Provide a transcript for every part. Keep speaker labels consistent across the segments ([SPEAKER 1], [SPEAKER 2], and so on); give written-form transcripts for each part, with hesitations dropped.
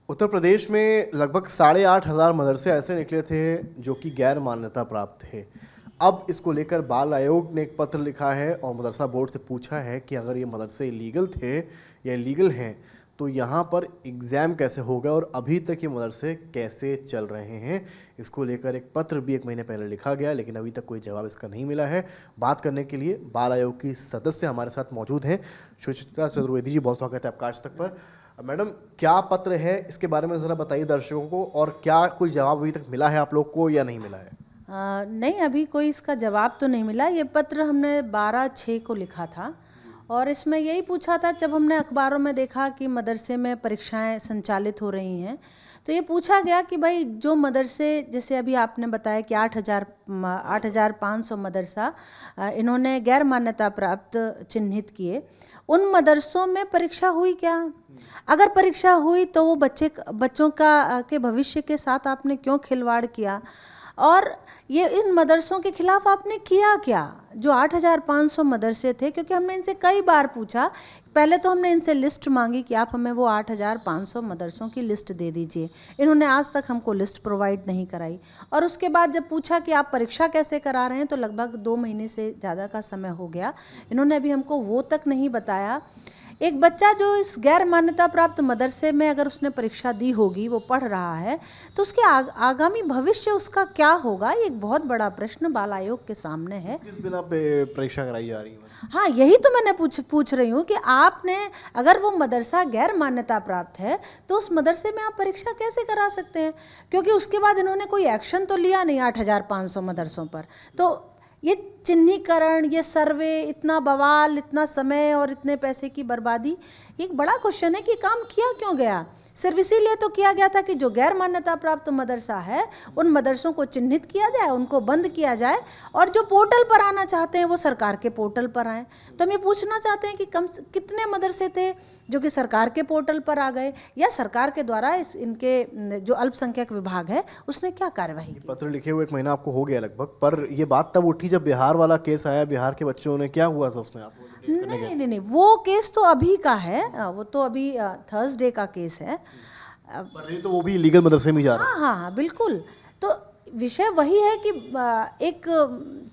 [SPEAKER 1] उत्तर प्रदेश में लगभग 8,500 मदरसे ऐसे निकले थे जो कि गैर मान्यता प्राप्त थे। अब इसको लेकर बाल आयोग ने एक पत्र लिखा है और मदरसा बोर्ड से पूछा है कि अगर ये मदरसे इलीगल थे या इलीगल हैं तो यहाँ पर एग्ज़ाम कैसे होगा और अभी तक ये मदरसे कैसे चल रहे हैं। इसको लेकर एक पत्र भी 1 महीने पहले लिखा गया, लेकिन अभी तक कोई जवाब इसका नहीं मिला है। बात करने के लिए बाल आयोग की सदस्य हमारे साथ मौजूद हैं। सुचित्रा चतुर्वेदी जी, बहुत स्वागत है आपका आज तक पर। मैडम, क्या पत्र है, इसके बारे में ज़रा बताइए दर्शकों को, और क्या कोई जवाब अभी तक मिला है आप लोग को या नहीं मिला है?
[SPEAKER 2] नहीं, अभी कोई इसका जवाब तो नहीं मिला। ये पत्र हमने 12/6 को लिखा था और इसमें यही पूछा था, जब हमने अखबारों में देखा कि मदरसे में परीक्षाएं संचालित हो रही हैं तो ये पूछा गया कि भाई जो मदरसे, जैसे अभी आपने बताया कि 8,500 मदरसा इन्होंने गैर मान्यता प्राप्त चिन्हित किए, उन मदरसों में परीक्षा हुई क्या? अगर परीक्षा हुई तो वो बच्चों के भविष्य के साथ आपने क्यों खिलवाड़ किया? और ये इन मदरसों के खिलाफ आपने किया क्या? जो 8,500 मदरसे थे, क्योंकि हमने इनसे कई बार पूछा, पहले तो हमने इनसे लिस्ट मांगी कि आप हमें वो 8,500 मदरसों की लिस्ट दे दीजिए। इन्होंने आज तक हमको लिस्ट प्रोवाइड नहीं कराई। और उसके बाद जब पूछा कि आप परीक्षा कैसे करा रहे हैं तो लगभग 2 महीने से ज़्यादा का समय हो गया, इन्होंने अभी हमको वो तक नहीं बताया। एक बच्चा जो इस गैर मान्यता प्राप्त मदरसे में अगर उसने परीक्षा दी होगी, वो पढ़ रहा है, तो उसके आगामी भविष्य उसका क्या होगा? ये एक बहुत बड़ा प्रश्न बाल आयोग के सामने है।
[SPEAKER 1] किस बिना पे परीक्षा कराई जा रही है?
[SPEAKER 2] हाँ, यही तो मैंने पूछ रही हूँ कि आपने, अगर वो मदरसा गैर मान्यता प्राप्त है तो उस मदरसे में आप परीक्षा कैसे करा सकते हैं? क्योंकि उसके बाद इन्होंने कोई एक्शन तो लिया नहीं 8,500 मदरसों पर। तो ये चिन्हीकरण, ये सर्वे, इतना बवाल, इतना समय और इतने पैसे की बर्बादी, एक बड़ा क्वेश्चन है कि काम किया क्यों गया? सिर्फ इसीलिए तो किया गया था कि जो गैर मान्यता प्राप्त मदरसा है उन मदरसों को चिन्हित किया जाए, उनको बंद किया जाए, और जो पोर्टल पर आना चाहते हैं वो सरकार के पोर्टल पर आएँ। तो हम ये पूछना चाहते हैं कि कितने मदरसे थे जो कि सरकार के पोर्टल पर आ गए, या सरकार के द्वारा इनके जो अल्पसंख्यक विभाग है उसने क्या कार्यवाही की?
[SPEAKER 1] पत्र लिखे हुए 1 महीना आपको हो गया लगभग, पर ये बात तब उठी जब बिहार वाला केस आया। बिहार के बच्चों ने क्या हुआ था उसमें? आप
[SPEAKER 2] नहीं, वो केस तो अभी का है, वो तो अभी थर्सडे का केस है।
[SPEAKER 1] पर ये तो वो भी लीगल मदरसे में जा रहा है।
[SPEAKER 2] हाँ, बिल्कुल। तो विषय वही है कि एक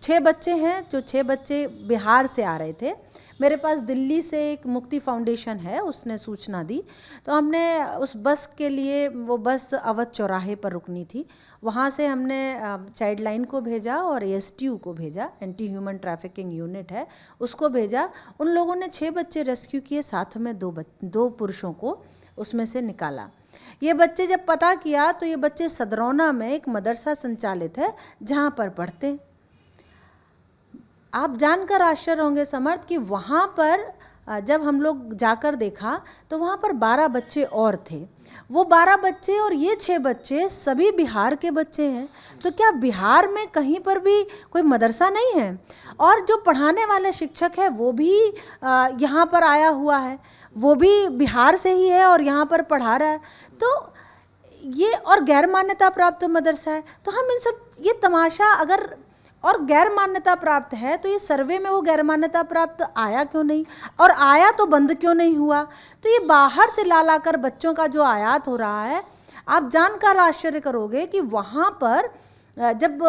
[SPEAKER 2] 6 बच्चे हैं, जो 6 बच्चे बिहार से आ रहे थे। मेरे पास दिल्ली से एक मुक्ति फाउंडेशन है, उसने सूचना दी, तो हमने उस बस के लिए, वो बस अवध चौराहे पर रुकनी थी, वहाँ से हमने चाइल्ड लाइन को भेजा और ASTU को भेजा, एंटी ह्यूमन ट्रैफिकिंग यूनिट है, उसको भेजा। उन लोगों ने 6 बच्चे रेस्क्यू किए, साथ में 2 पुरुषों को उसमें से निकाला। ये बच्चे जब पता किया तो ये बच्चे सदरौना में एक मदरसा संचालित है जहाँ पर पढ़ते। आप जानकर आश्चर्य होंगे समर्थ कि वहाँ पर जब हम लोग जाकर देखा तो वहाँ पर 12 बच्चे और थे। वो 12 बच्चे और ये 6 बच्चे सभी बिहार के बच्चे हैं। तो क्या बिहार में कहीं पर भी कोई मदरसा नहीं है? और जो पढ़ाने वाले शिक्षक है वो भी यहाँ पर आया हुआ है, वो भी बिहार से ही है और यहाँ पर पढ़ा रहा है। तो ये और गैर मान्यता प्राप्त मदरसा है। तो हम इन सब, ये तमाशा, अगर और गैर मान्यता प्राप्त है तो ये सर्वे में वो गैर मान्यता प्राप्त आया क्यों नहीं, और आया तो बंद क्यों नहीं हुआ? तो ये बाहर से ला कर बच्चों का जो आयात हो रहा है, आप जानकर आश्चर्य करोगे कि वहाँ पर जब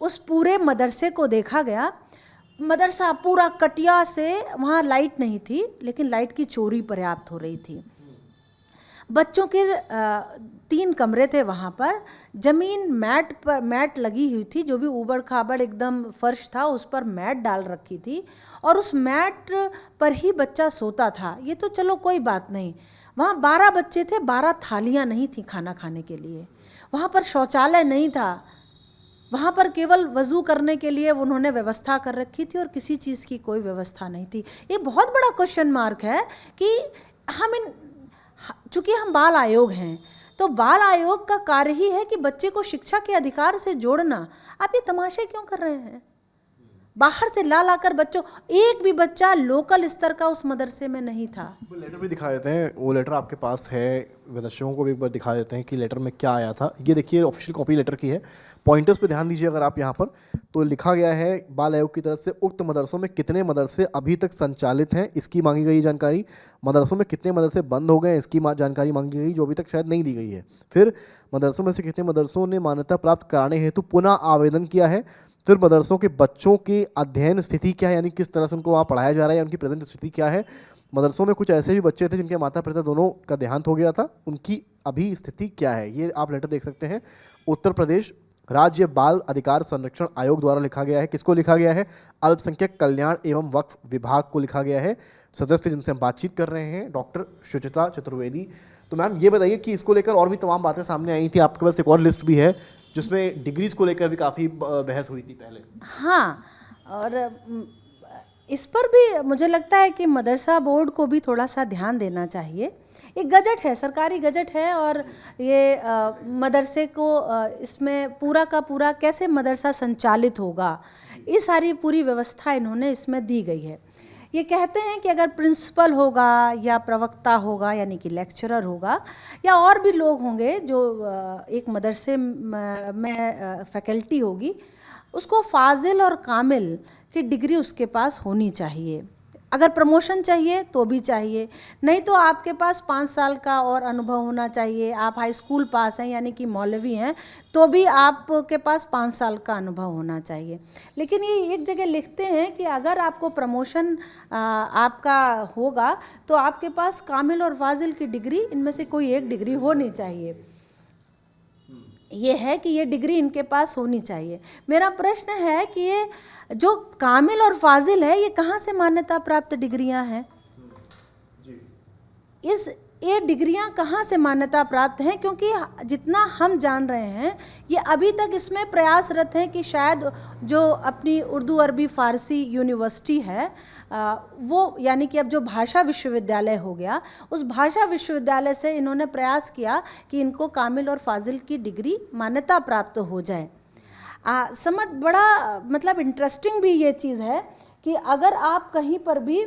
[SPEAKER 2] उस पूरे मदरसे को देखा गया, मदरसा पूरा कटिया से, वहाँ लाइट नहीं थी लेकिन लाइट की चोरी पर्याप्त हो रही थी। बच्चों के 3 कमरे थे वहाँ पर, ज़मीन मैट लगी हुई थी, जो भी ऊबड़ खाबड़ एकदम फर्श था उस पर मैट डाल रखी थी, और उस मैट पर ही बच्चा सोता था। ये तो चलो कोई बात नहीं। वहाँ 12 बच्चे थे, 12 थालियाँ नहीं थी खाना खाने के लिए, वहाँ पर शौचालय नहीं था, वहाँ पर केवल वज़ू करने के लिए उन्होंने व्यवस्था कर रखी थी और किसी चीज़ की कोई व्यवस्था नहीं थी। ये बहुत बड़ा क्वेश्चन मार्क है कि चूँकि हम बाल आयोग हैं तो बाल आयोग का कार्य ही है कि बच्चे को शिक्षा के अधिकार से जोड़ना। आप ये तमाशे क्यों कर रहे हैं? बाहर से ला लाकर बच्चों, एक भी बच्चा लोकल स्तर का उस मदरसे में नहीं था।
[SPEAKER 1] वो लेटर भी दिखा देते हैं, वो लेटर आपके पास है, दर्शकों को भी एक बार दिखा देते हैं कि लेटर में क्या आया था। ये देखिए ऑफिशियल कॉपी लेटर की है, पॉइंटर्स पे ध्यान दीजिए अगर आप यहाँ पर, तो लिखा गया है बाल आयोग की तरफ से उक्त मदरसों में कितने मदरसे अभी तक संचालित हैं इसकी मांगी गई जानकारी, मदरसों में कितने मदरसे बंद हो गए इसकी जानकारी मांगी गई जो अभी तक शायद नहीं दी गई है, फिर मदरसों में से कितने मदरसों ने मान्यता प्राप्त कराने हेतु पुनः आवेदन किया है, फिर मदरसों के बच्चों की अध्ययन स्थिति क्या है, यानी किस तरह से उनको वहाँ पढ़ाया जा रहा है या उनकी प्रेजेंट स्थिति क्या है, मदरसों में कुछ ऐसे भी बच्चे थे जिनके माता पिता दोनों का देहांत हो गया था, उनकी अभी स्थिति क्या है। ये आप लेटर देख सकते हैं, उत्तर प्रदेश राज्य बाल अधिकार संरक्षण आयोग द्वारा लिखा गया है। किसको लिखा गया है? अल्पसंख्यक कल्याण एवं वक्फ विभाग को लिखा गया है। सदस्य जिनसे हम बातचीत कर रहे हैं डॉक्टर शुचिता चतुर्वेदी। तो मैम ये बताइए कि इसको लेकर और भी तमाम बातें सामने आई थी, आपके पास एक और लिस्ट भी है जिसमें डिग्रीज को लेकर भी काफ़ी बहस हुई थी पहले।
[SPEAKER 2] हाँ, और इस पर भी मुझे लगता है कि मदरसा बोर्ड को भी थोड़ा सा ध्यान देना चाहिए। एक गजट है, सरकारी गजट है, और ये मदरसे को इसमें पूरा का पूरा कैसे मदरसा संचालित होगा, ये सारी पूरी व्यवस्था इन्होंने इसमें दी गई है। ये कहते हैं कि अगर प्रिंसिपल होगा या प्रवक्ता होगा यानी कि लेक्चरर होगा या और भी लोग होंगे जो एक मदरसे में फैकल्टी होगी, उसको फाजिल और कामिल की डिग्री उसके पास होनी चाहिए। अगर प्रमोशन चाहिए तो भी चाहिए, नहीं तो आपके पास 5 साल का और अनुभव होना चाहिए। आप हाई स्कूल पास हैं यानी कि मौलवी हैं तो भी आपके पास 5 साल का अनुभव होना चाहिए। लेकिन ये एक जगह लिखते हैं कि अगर आपको प्रमोशन आपका होगा तो आपके पास कामिल और फाजिल की डिग्री, इनमें से कोई एक डिग्री होनी चाहिए। ये है कि ये डिग्री इनके पास होनी चाहिए। मेरा प्रश्न है कि ये जो कामिल और फाजिल है ये कहाँ से मान्यता प्राप्त डिग्रियां हैं? ये डिग्रियां कहाँ से मान्यता प्राप्त हैं? क्योंकि जितना हम जान रहे हैं ये अभी तक इसमें प्रयासरत हैं कि शायद जो अपनी उर्दू अरबी फ़ारसी यूनिवर्सिटी है वो, यानी कि अब जो भाषा विश्वविद्यालय हो गया, उस भाषा विश्वविद्यालय से इन्होंने प्रयास किया कि इनको कामिल और फाजिल की डिग्री मान्यता प्राप्त हो जाए। समझ बड़ा मतलब इंटरेस्टिंग भी ये चीज़ है कि अगर आप कहीं पर भी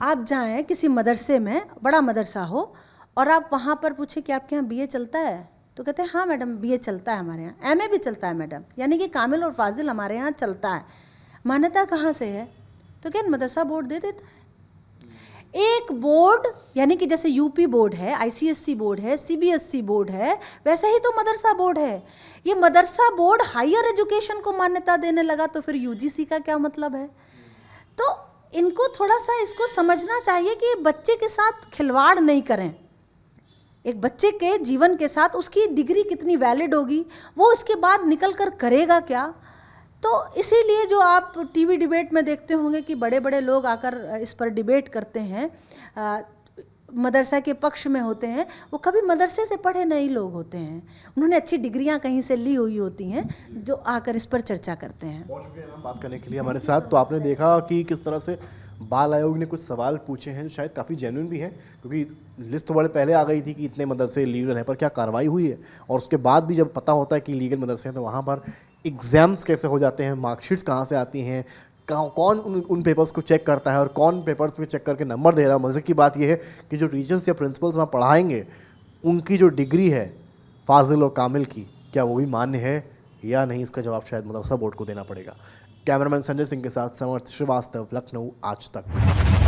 [SPEAKER 2] आप जाएं किसी मदरसे में, बड़ा मदरसा हो, और आप वहाँ पर पूछें कि आपके यहाँ बीए चलता है, तो कहते हैं हाँ मैडम बीए चलता है हमारे यहाँ, एमए भी चलता है मैडम, यानी कि कामिल और फाजिल हमारे यहाँ चलता है। मान्यता कहाँ से है? तो क्या मदरसा बोर्ड दे देता है। एक बोर्ड यानी कि जैसे यूपी बोर्ड है, आईसीएसई बोर्ड है, सीबीएसई बोर्ड है, वैसे ही तो मदरसा बोर्ड है। ये मदरसा बोर्ड हायर एजुकेशन को मान्यता देने लगा तो फिर यूजीसी का क्या मतलब है? तो इनको थोड़ा सा इसको समझना चाहिए कि बच्चे के साथ खिलवाड़ नहीं करें। एक बच्चे के जीवन के साथ उसकी डिग्री कितनी वैलिड होगी, वो इसके बाद निकल कर करेगा क्या? तो इसीलिए जो आप टीवी डिबेट में देखते होंगे कि बड़े बड़े लोग आकर इस पर डिबेट करते हैं, मदरसा के पक्ष में होते हैं, वो कभी मदरसे से पढ़े नहीं लोग होते हैं, उन्होंने अच्छी डिग्रियां कहीं से ली हुई होती हैं जो आकर इस पर चर्चा करते हैं।
[SPEAKER 1] बहुत शुक्रिया मैम बात करने के लिए हमारे साथ। तो आपने देखा कि किस तरह से बाल आयोग ने कुछ सवाल पूछे हैं जो शायद काफ़ी जेन्युइन भी हैं, क्योंकि लिस्ट तो बड़े पहले आ गई थी कि इतने मदरसे लीगल हैं, पर क्या कार्रवाई हुई है? और उसके बाद भी जब पता होता है कि लीगल मदरसे हैं तो वहाँ पर एग्ज़ाम्स कैसे हो जाते हैं, मार्कशीट्स कहाँ से आती हैं, कौन उन पेपर्स को चेक करता है और कौन पेपर्स में चेक करके नंबर दे रहा है। मज़े की बात यह है कि जो टीचर्स या प्रिंसिपल्स वहाँ पढ़ाएंगे उनकी जो डिग्री है फाजिल और कामिल की, क्या वो भी मान्य है या नहीं, इसका जवाब शायद मदरसा बोर्ड को देना पड़ेगा। कैमरामैन संजय सिंह के साथ समर्थ श्रीवास्तव, लखनऊ, आज तक।